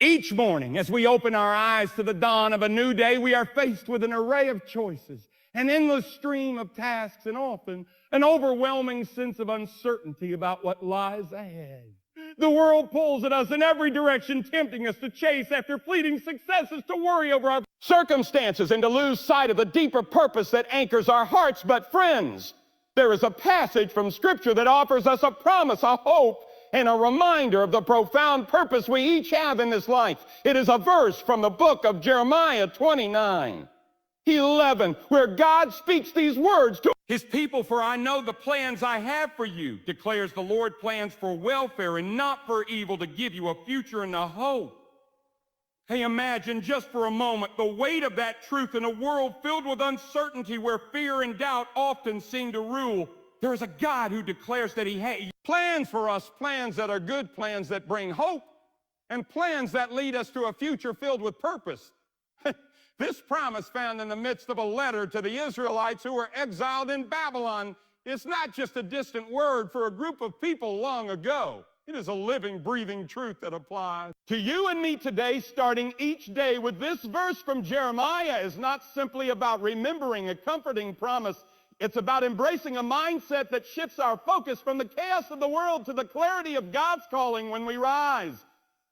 Each morning, as we open our eyes to the dawn of a new day, we are faced with an array of choices, an endless stream of tasks, and often an overwhelming sense of uncertainty about what lies ahead. The world pulls at us in every direction, tempting us to chase after fleeting successes, to worry over our circumstances, and to lose sight of the deeper purpose that anchors our hearts. But friends, there is a passage from Scripture that offers us a promise, a hope, and a reminder of the profound purpose we each have in this life. It is a verse from the book of Jeremiah 29:11, where God speaks these words to his people. For I know the plans I have for you, declares the Lord, plans for welfare and not for evil, to give you a future and a hope. Hey, imagine just for a moment the weight of that truth in a world filled with uncertainty, where fear and doubt often seem to rule. There is a God who declares that he has plans for us, plans that are good, plans that bring hope, and plans that lead us to a future filled with purpose. This promise, found in the midst of a letter to the Israelites who were exiled in Babylon, is not just a distant word for a group of people long ago. It is a living, breathing truth that applies to you and me today. Starting each day with this verse from Jeremiah is not simply about remembering a comforting promise. It's about embracing a mindset that shifts our focus from the chaos of the world to the clarity of God's calling when we rise.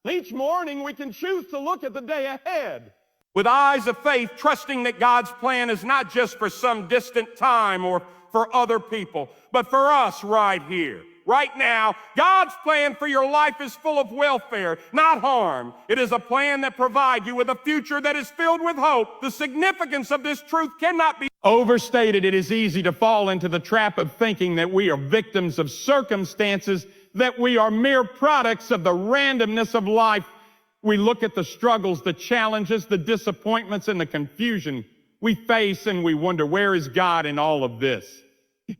Each morning we can choose to look at the day ahead with eyes of faith, trusting that God's plan is not just for some distant time or for other people, but for us right here, right now. God's plan for your life is full of welfare, not harm. It is a plan that provides you with a future that is filled with hope. The significance of this truth cannot be overstated. It is easy to fall into the trap of thinking that we are victims of circumstances, that we are mere products of the randomness of life. We look at the struggles, the challenges, the disappointments, and the confusion we face, and we wonder, where is God in all of this?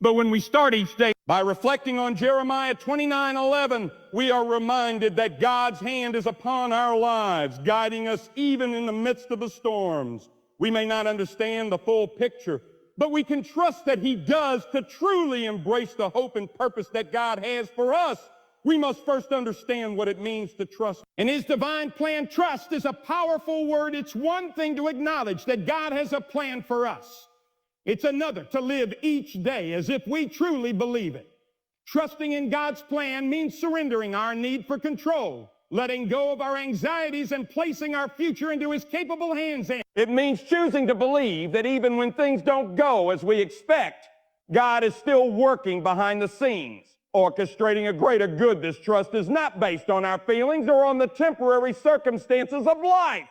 But when we start each day by reflecting on Jeremiah 29:11, we are reminded that God's hand is upon our lives, guiding us even in the midst of the storms. We may not understand the full picture, but we can trust that he does. To truly embrace the hope and purpose that God has for us, we must first understand what it means to trust. In his divine plan, trust is a powerful word. It's one thing to acknowledge that God has a plan for us. It's another to live each day as if we truly believe it. Trusting in God's plan means surrendering our need for control, letting go of our anxieties, and placing our future into his capable hands. It means choosing to believe that even when things don't go as we expect, God is still working behind the scenes, orchestrating a greater good. This trust is not based on our feelings or on the temporary circumstances of life.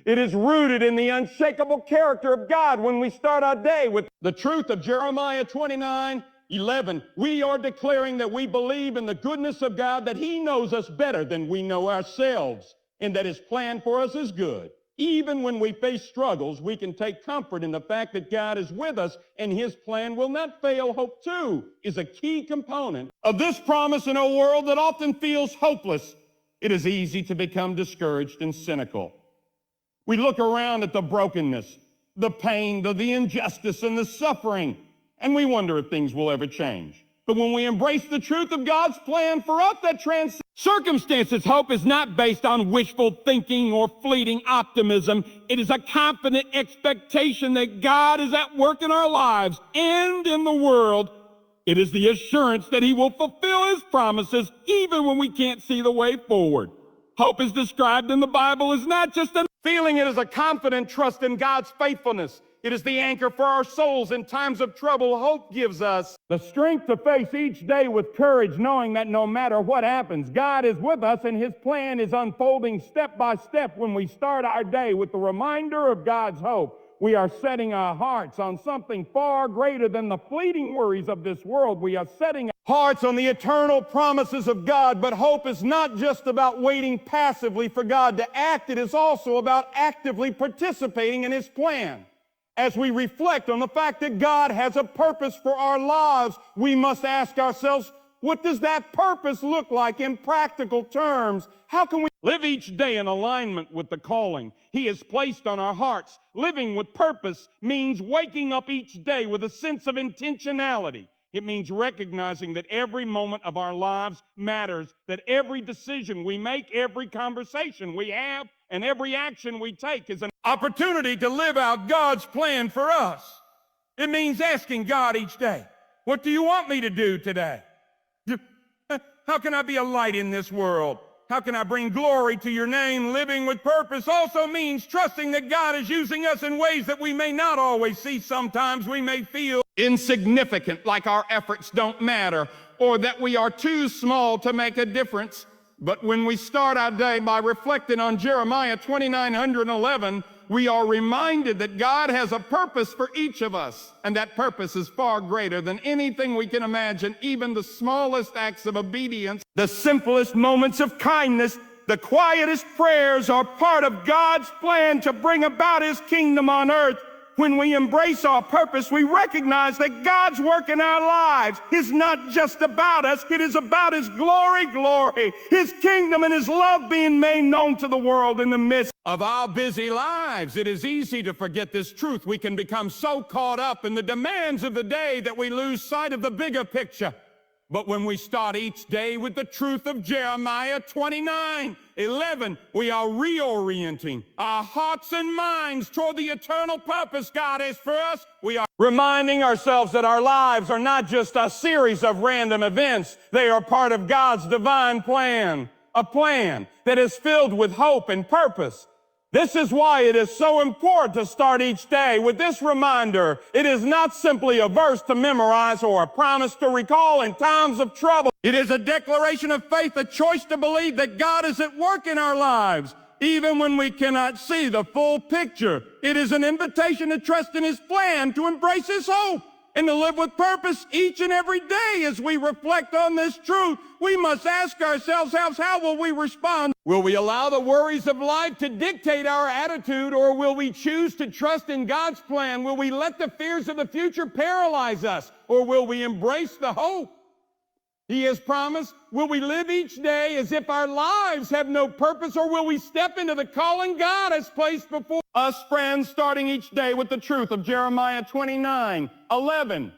It is rooted in the unshakable character of God. When we start our day with the truth of Jeremiah 29:11, we are declaring that we believe in the goodness of God, that he knows us better than we know ourselves, and that his plan for us is good. Even when we face struggles, we can take comfort in the fact that God is with us and his plan will not fail. Hope, too, is a key component of this promise. In a world that often feels hopeless, it is easy to become discouraged and cynical. We look around at the brokenness, the pain, the injustice, and the suffering, and we wonder if things will ever change. But when we embrace the truth of God's plan for us that transcends circumstances, hope is not based on wishful thinking or fleeting optimism. It is a confident expectation that God is at work in our lives and in the world. It is the assurance that he will fulfill his promises even when we can't see the way forward. Hope is described in the Bible as not just a feeling. It is a confident trust in God's faithfulness. It is the anchor for our souls in times of trouble. Hope gives us the strength to face each day with courage, knowing that no matter what happens, God is with us and his plan is unfolding step by step. When we start our day with the reminder of God's hope, we are setting our hearts on something far greater than the fleeting worries of this world. We are setting our hearts on the eternal promises of God. But hope is not just about waiting passively for God to act. It is also about actively participating in his plan. As we reflect on the fact that God has a purpose for our lives, we must ask ourselves, what does that purpose look like in practical terms? How can we live each day in alignment with the calling he has placed on our hearts? Living with purpose means waking up each day with a sense of intentionality. It means recognizing that every moment of our lives matters, that every decision we make, every conversation we have, and every action we take is an opportunity to live out God's plan for us. It means asking God each day, what do you want me to do today? How can I be a light in this world? How can I bring glory to your name? Living with purpose also means trusting that God is using us in ways that we may not always see. Sometimes we may feel insignificant, like our efforts don't matter, or that we are too small to make a difference. But when we start our day by reflecting on Jeremiah 29:11, we are reminded that God has a purpose for each of us, and that purpose is far greater than anything we can imagine. Even the smallest acts of obedience, the simplest moments of kindness, the quietest prayers are part of God's plan to bring about his kingdom on earth. When we embrace our purpose, we recognize that God's work in our lives is not just about us. It is about his glory, his kingdom and his love being made known to the world in the midst of our busy lives. It is easy to forget this truth. We can become so caught up in the demands of the day that we lose sight of the bigger picture. But when we start each day with the truth of Jeremiah 29:11, we are reorienting our hearts and minds toward the eternal purpose God has for us. We are reminding ourselves that our lives are not just a series of random events. They are part of God's divine plan, a plan that is filled with hope and purpose. This is why it is so important to start each day with this reminder. It is not simply a verse to memorize or a promise to recall in times of trouble. It is a declaration of faith, a choice to believe that God is at work in our lives, even when we cannot see the full picture. It is an invitation to trust in his plan, to embrace his hope, and to live with purpose each and every day. As we reflect on this truth, we must ask ourselves, how will we respond? Will we allow the worries of life to dictate our attitude, or will we choose to trust in God's plan? Will we let the fears of the future paralyze us, or will we embrace the hope he has promised? Will we live each day as if our lives have no purpose, or will we step into the calling God has placed before us? Friends, starting each day with the truth of Jeremiah 29:11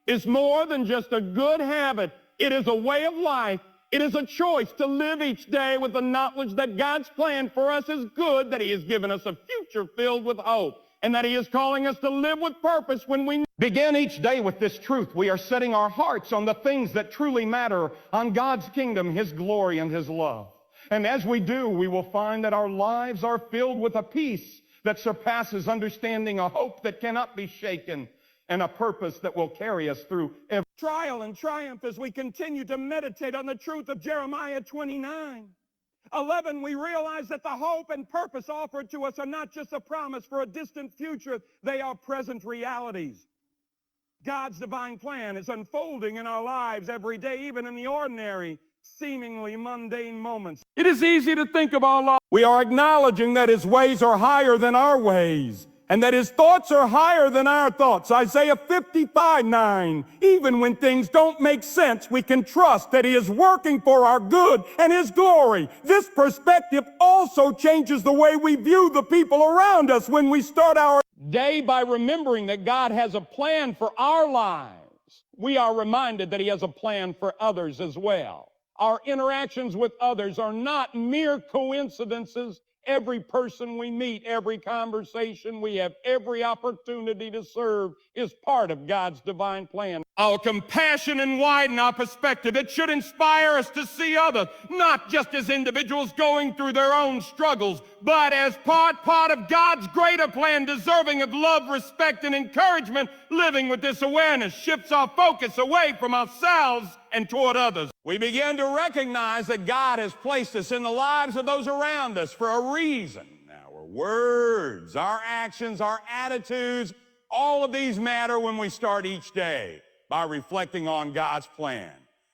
is more than just a good habit. It is a way of life. It is a choice to live each day with the knowledge that God's plan for us is good, that he has given us a future filled with hope, and that he is calling us to live with purpose. When we begin each day with this truth, we are setting our hearts on the things that truly matter, on God's kingdom, his glory, and his love. And as we do, we will find that our lives are filled with a peace that surpasses understanding, a hope that cannot be shaken, and a purpose that will carry us through every trial and triumph. As we continue to meditate on the truth of Jeremiah 29:11, we realize that the hope and purpose offered to us are not just a promise for a distant future. They are present realities. God's divine plan is unfolding in our lives every day, even in the ordinary, seemingly mundane moments. It is easy to think of our lives. We are acknowledging that his ways are higher than our ways, and that his thoughts are higher than our thoughts. Isaiah 55:9. Even when things don't make sense, we can trust that he is working for our good and his glory. This perspective also changes the way we view the people around us. When we start our day by remembering that God has a plan for our lives, we are reminded that he has a plan for others as well. Our interactions with others are not mere coincidences. Every person we meet, every conversation we have, every opportunity to serve is part of God's divine plan. Our compassion and widen our perspective. It should inspire us to see others, not just as individuals going through their own struggles, but as part of God's greater plan, deserving of love, respect, and encouragement. Living with this awareness shifts our focus away from ourselves and toward others. We begin to recognize that God has placed us in the lives of those around us for a reason. Our words, our actions, our attitudes, all of these matter when we start each day by reflecting on God's plan.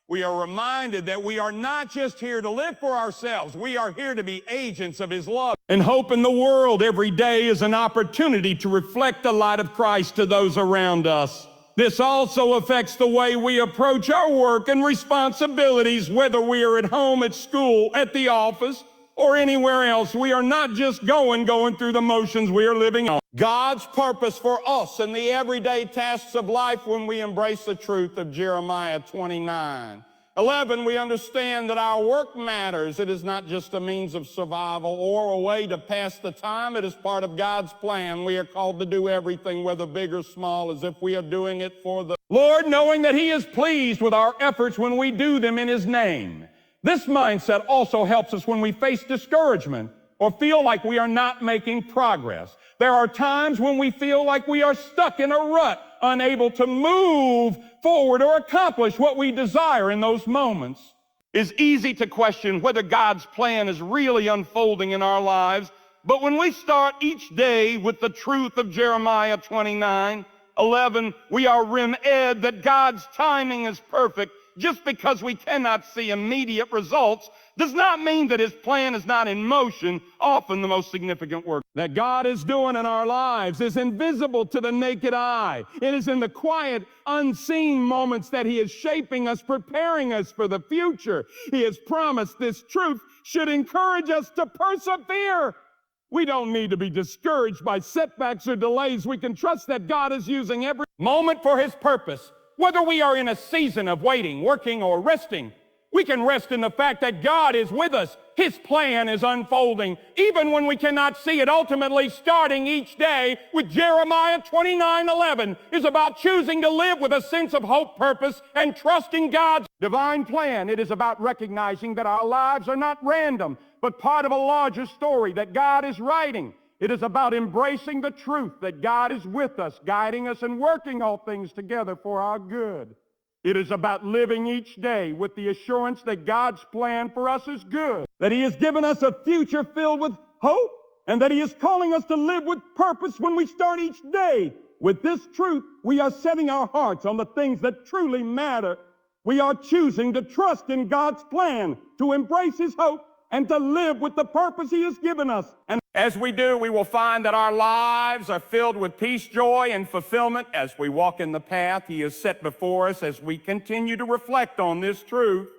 We are reminded that we are not just here to live for ourselves. We are here to be agents of his love and hope in the world. Every day is an opportunity to reflect the light of Christ to those around us. This also affects the way we approach our work and responsibilities, whether we are at home, at school, at the office, or anywhere else. We are not just going through the motions. We are living on. God's purpose for us in the everyday tasks of life when we embrace the truth of Jeremiah 29:11. We understand that our work matters. It is not just a means of survival or a way to pass the time. It is part of God's plan. We are called to do everything, whether big or small, as if we are doing it for the Lord, knowing that He is pleased with our efforts when we do them in His name. This mindset also helps us when we face discouragement or feel like we are not making progress. There are times when we feel like we are stuck in a rut, unable to move forward or accomplish what we desire in those moments. It's easy to question whether God's plan is really unfolding in our lives, but when we start each day with the truth of Jeremiah 29:11, we are reminded that God's timing is perfect. Just because we cannot see immediate results does not mean that His plan is not in motion. Often the most significant work that God is doing in our lives is invisible to the naked eye. It is in the quiet, unseen moments that He is shaping us, preparing us for the future. He has promised this truth should encourage us to persevere. We don't need to be discouraged by setbacks or delays. We can trust that God is using every moment for His purpose. Whether we are in a season of waiting, working, or resting, we can rest in the fact that God is with us. His plan is unfolding, even when we cannot see it. Ultimately, starting each day with Jeremiah 29:11 is about choosing to live with a sense of hope, purpose, and trusting God's divine plan. It is about recognizing that our lives are not random, but part of a larger story that God is writing. It is about embracing the truth that God is with us, guiding us, and working all things together for our good. It is about living each day with the assurance that God's plan for us is good, that He has given us a future filled with hope, and that He is calling us to live with purpose when we start each day. With this truth, we are setting our hearts on the things that truly matter. We are choosing to trust in God's plan, to embrace His hope, and to live with the purpose He has given us. And as we do, we will find that our lives are filled with peace, joy, and fulfillment as we walk in the path He has set before us. As we continue to reflect on this truth,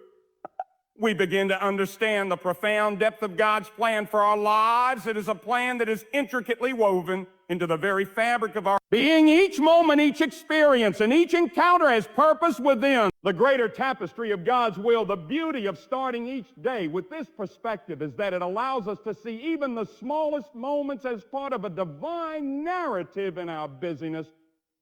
we begin to understand the profound depth of God's plan for our lives. It is a plan that is intricately woven into the very fabric of our being. Each moment, each experience, and each encounter has purpose within the greater tapestry of God's will. The beauty of starting each day with this perspective is that it allows us to see even the smallest moments as part of a divine narrative in our busyness.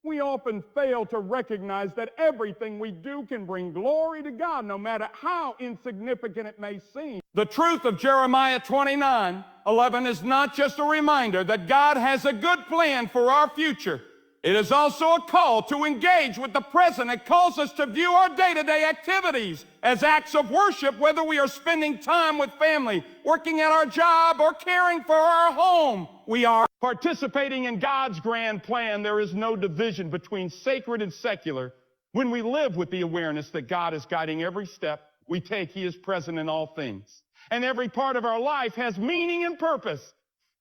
We often fail to recognize that everything we do can bring glory to God, no matter how insignificant it may seem. The truth of Jeremiah 29:11 is not just a reminder that God has a good plan for our future. It is also a call to engage with the present. It calls us to view our day-to-day activities as acts of worship, whether we are spending time with family, working at our job, or caring for our home. We are participating in God's grand plan. There is no division between sacred and secular. When we live with the awareness that God is guiding every step we take, He is present in all things, and every part of our life has meaning and purpose.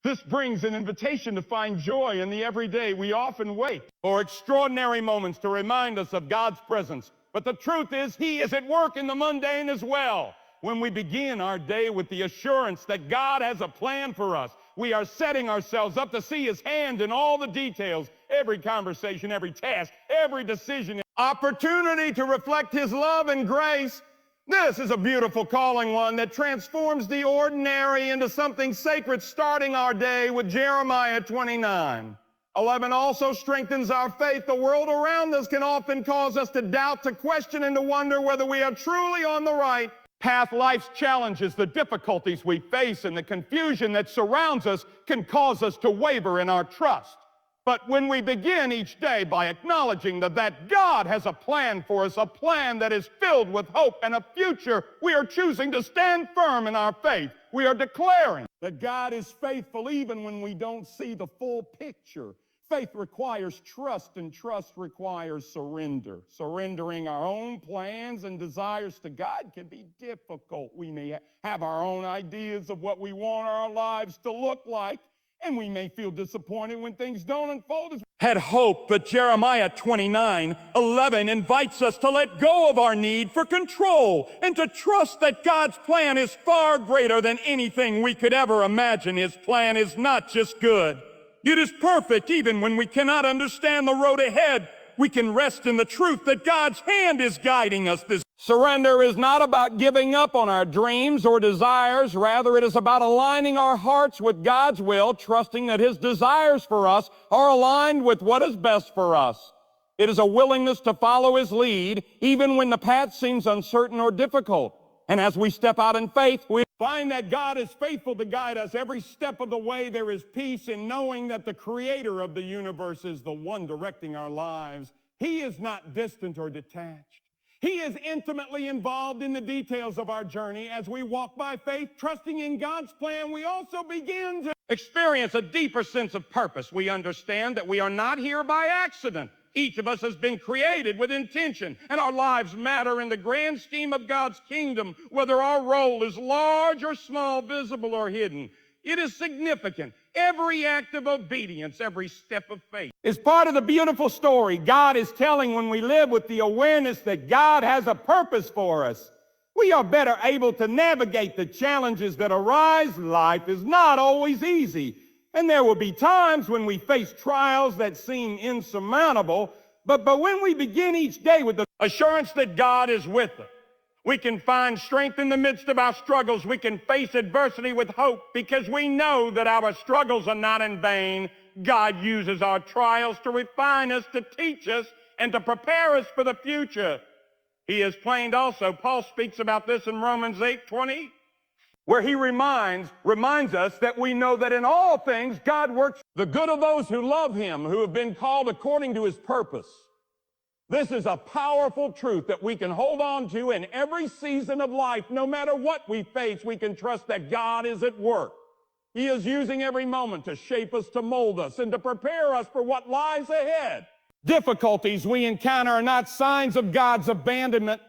This brings an invitation to find joy in the everyday. We often wait for extraordinary moments to remind us of God's presence. But the truth is, He is at work in the mundane as well. When we begin our day with the assurance that God has a plan for us, we are setting ourselves up to see His hand in all the details, every conversation, every task, every decision, opportunity to reflect His love and grace. This is a beautiful calling, one that transforms the ordinary into something sacred. Starting our day with Jeremiah 29:11 also strengthens our faith. The world around us can often cause us to doubt, to question, and to wonder whether we are truly on the right path. Life's challenges, the difficulties we face, and the confusion that surrounds us can cause us to waver in our trust. But when we begin each day by acknowledging that God has a plan for us, a plan that is filled with hope and a future, we are choosing to stand firm in our faith. We are declaring that God is faithful even when we don't see the full picture. Faith requires trust, and trust requires surrender. Surrendering our own plans and desires to God can be difficult. We may have our own ideas of what we want our lives to look like, and we may feel disappointed when things don't unfold as we had hoped. But Jeremiah 29:11 invites us to let go of our need for control and to trust that God's plan is far greater than anything we could ever imagine. His plan is not just good. It is perfect even when we cannot understand the road ahead. We can rest in the truth that God's hand is guiding us. This surrender is not about giving up on our dreams or desires. Rather, it is about aligning our hearts with God's will, trusting that His desires for us are aligned with what is best for us. It is a willingness to follow His lead, even when the path seems uncertain or difficult. And as we step out in faith, we find that God is faithful to guide us every step of the way. There is peace in knowing that the Creator of the universe is the one directing our lives. He is not distant or detached. He is intimately involved in the details of our journey. As we walk by faith, trusting in God's plan, we also begin to experience a deeper sense of purpose. We understand that we are not here by accident. Each of us has been created with intention, and our lives matter in the grand scheme of God's kingdom, whether our role is large or small, visible or hidden. It is significant. Every act of obedience, every step of faith is part of the beautiful story God is telling when we live with the awareness that God has a purpose for us. We are better able to navigate the challenges that arise. Life is not always easy. And there will be times when we face trials that seem insurmountable, but when we begin each day with the assurance that God is with us, we can find strength in the midst of our struggles. We can face adversity with hope because we know that our struggles are not in vain. God uses our trials to refine us, to teach us, and to prepare us for the future. He is plain also. Paul speaks about this in Romans 8:20. Where he reminds us that we know that in all things God works the good of those who love Him, who have been called according to His purpose. This is a powerful truth that we can hold on to in every season of life. No matter what we face, we can trust that God is at work. He is using every moment to shape us, to mold us, and to prepare us for what lies ahead. Difficulties we encounter are not signs of God's abandonment.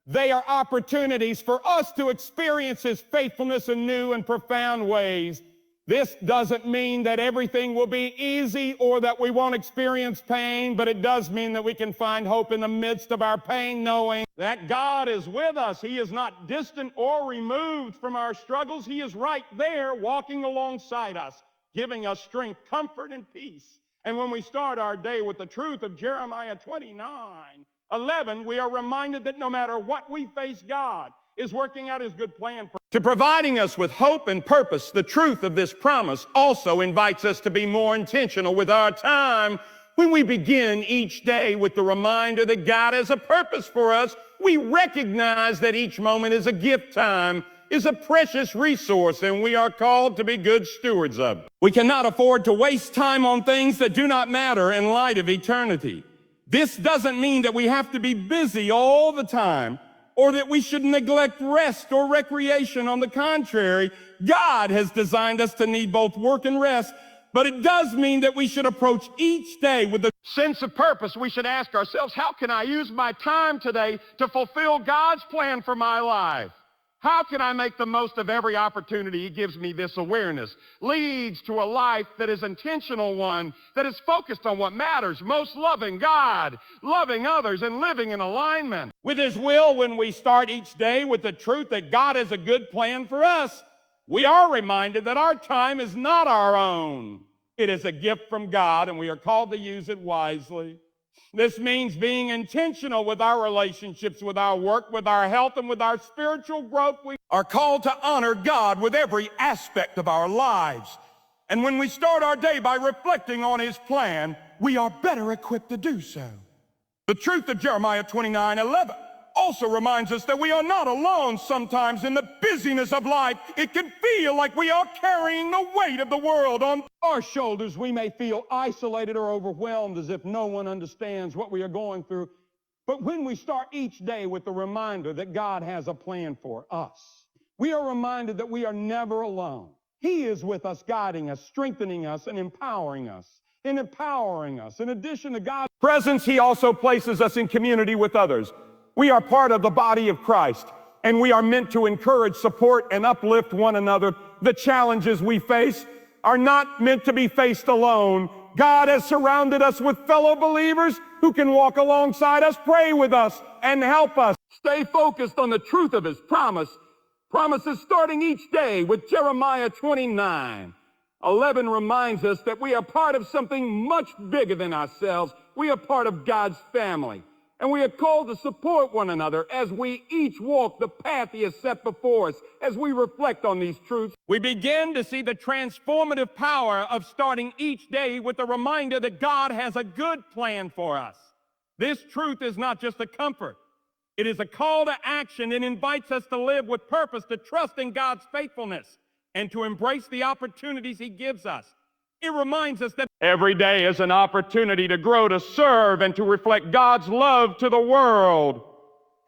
They are opportunities for us to experience His faithfulness in new and profound ways. This doesn't mean that everything will be easy or that we won't experience pain, but it does mean that we can find hope in the midst of our pain, knowing that God is with us. He is not distant or removed from our struggles. He is right there walking alongside us, giving us strength, comfort, and peace. And when we start our day with the truth of Jeremiah 29:11, we are reminded that no matter what we face, God is working out His good plan to providing us with hope and purpose. The truth of this promise also invites us to be more intentional with our time. When we begin each day with the reminder that God has a purpose for us, we recognize that each moment is a gift. Time is a precious resource, and we are called to be good stewards of it. We cannot afford to waste time on things that do not matter in light of eternity. This doesn't mean that we have to be busy all the time or that we should neglect rest or recreation. On the contrary, God has designed us to need both work and rest, but it does mean that we should approach each day with a sense of purpose. We should ask ourselves, how can I use my time today to fulfill God's plan for my life? How can I make the most of every opportunity He gives me? This awareness leads to a life that is intentional, one that is focused on what matters most, loving God, loving others, and living in alignment with His will. When we start each day with the truth that God has a good plan for us, we are reminded that our time is not our own. It is a gift from God, and we are called to use it wisely. This means being intentional with our relationships, with our work, with our health, and with our spiritual growth. We are called to honor God with every aspect of our lives. And when we start our day by reflecting on His plan, we are better equipped to do so. The truth of Jeremiah 29:11 also reminds us that we are not alone. Sometimes in the busyness of life, it can feel like we are carrying the weight of the world on our shoulders. We may feel isolated or overwhelmed, as if no one understands what we are going through. But when we start each day with the reminder that God has a plan for us, we are reminded that we are never alone. He is with us, guiding us, strengthening us, and empowering us. In addition to God's presence, He also places us in community with others. We are part of the body of Christ, and we are meant to encourage, support, and uplift one another. The challenges we face are not meant to be faced alone. God has surrounded us with fellow believers who can walk alongside us, pray with us, and help us stay focused on the truth of His promises starting each day with Jeremiah 29. 11 reminds us that we are part of something much bigger than ourselves. We are part of God's family. And we are called to support one another as we each walk the path He has set before us. As we reflect on these truths, we begin to see the transformative power of starting each day with a reminder that God has a good plan for us. This truth is not just a comfort. It is a call to action. It invites us to live with purpose, to trust in God's faithfulness, and to embrace the opportunities He gives us. It reminds us that every day is an opportunity to grow, to serve, and to reflect God's love to the world.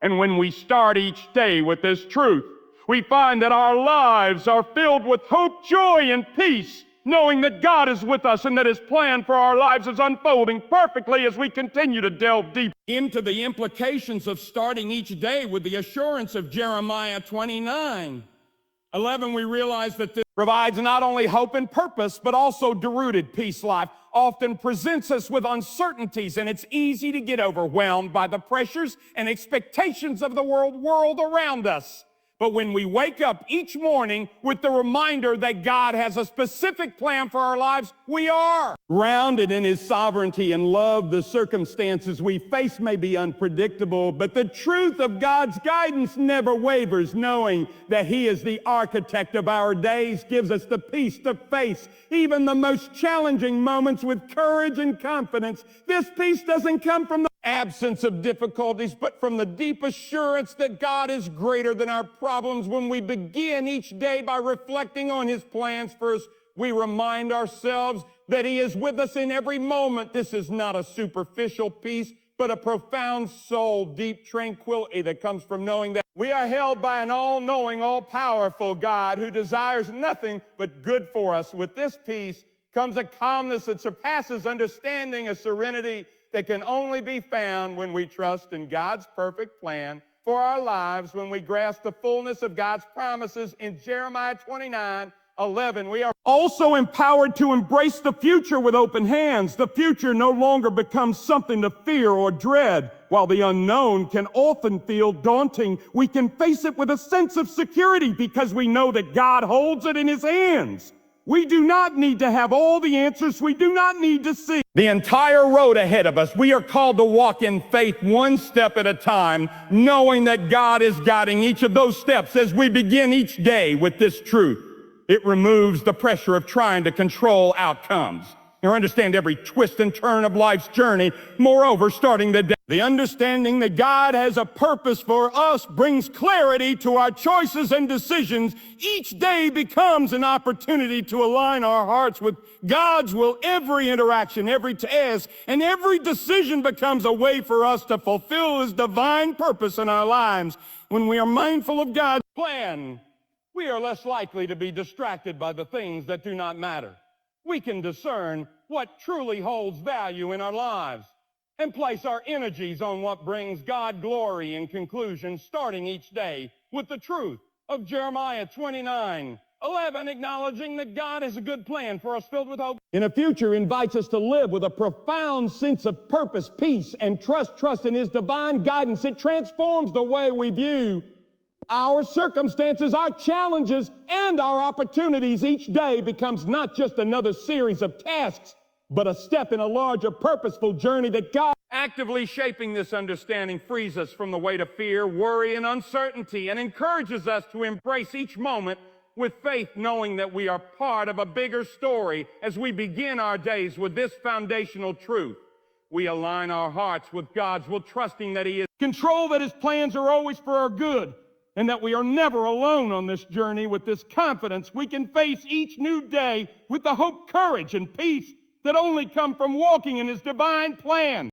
And when we start each day with this truth, we find that our lives are filled with hope, joy, and peace, knowing that God is with us and that His plan for our lives is unfolding perfectly as we continue to delve deep into the implications of starting each day with the assurance of Jeremiah 29:11. We realize that this provides not only hope and purpose, but also derooted peace. Life often presents us with uncertainties, and it's easy to get overwhelmed by the pressures and expectations of the world around us. But when we wake up each morning with the reminder that God has a specific plan for our lives, we are grounded in His sovereignty and love. The circumstances we face may be unpredictable, but the truth of God's guidance never wavers. Knowing that He is the architect of our days gives us the peace to face even the most challenging moments with courage and confidence. This peace doesn't come from the absence of difficulties, but from the deep assurance that God is greater than our problems. When we begin each day by reflecting on His plans for us, we remind ourselves that He is with us in every moment. This is not a superficial peace, but a profound soul, deep tranquility that comes from knowing that we are held by an all-knowing, all-powerful God who desires nothing but good for us. With this peace comes a calmness that surpasses understanding, a serenity that can only be found when we trust in God's perfect plan for our lives, when we grasp the fullness of God's promises in Jeremiah 29:11. We are also empowered to embrace the future with open hands. The future no longer becomes something to fear or dread. While the unknown can often feel daunting, we can face it with a sense of security because we know that God holds it in His hands. We do not need to have all the answers. We do not need to see the entire road ahead of us. We are called to walk in faith one step at a time, knowing that God is guiding each of those steps as we begin each day with this truth. It removes the pressure of trying to control outcomes or understand every twist and turn of life's journey. Moreover, starting the day, the understanding that God has a purpose for us brings clarity to our choices and decisions. Each day becomes an opportunity to align our hearts with God's will. Every interaction, every task, and every decision becomes a way for us to fulfill His divine purpose in our lives. When we are mindful of God's plan, we are less likely to be distracted by the things that do not matter. We can discern what truly holds value in our lives and place our energies on what brings God glory. In conclusion, starting each day with the truth of Jeremiah 29:11, acknowledging that God has a good plan for us filled with hope in a future, invites us to live with a profound sense of purpose, peace, and trust in His divine guidance. It transforms the way we view our circumstances, our challenges, and our opportunities. Each day becomes not just another series of tasks, but a step in a larger purposeful journey that God actively shaping. This understanding frees us from the weight of fear, worry, and uncertainty, and encourages us to embrace each moment with faith, knowing that we are part of a bigger story. As we begin our days with this foundational truth, we align our hearts with God's will, trusting that He is in control, that His plans are always for our good, and that we are never alone on this journey. With this confidence, we can face each new day with the hope, courage, and peace that only come from walking in His divine plan.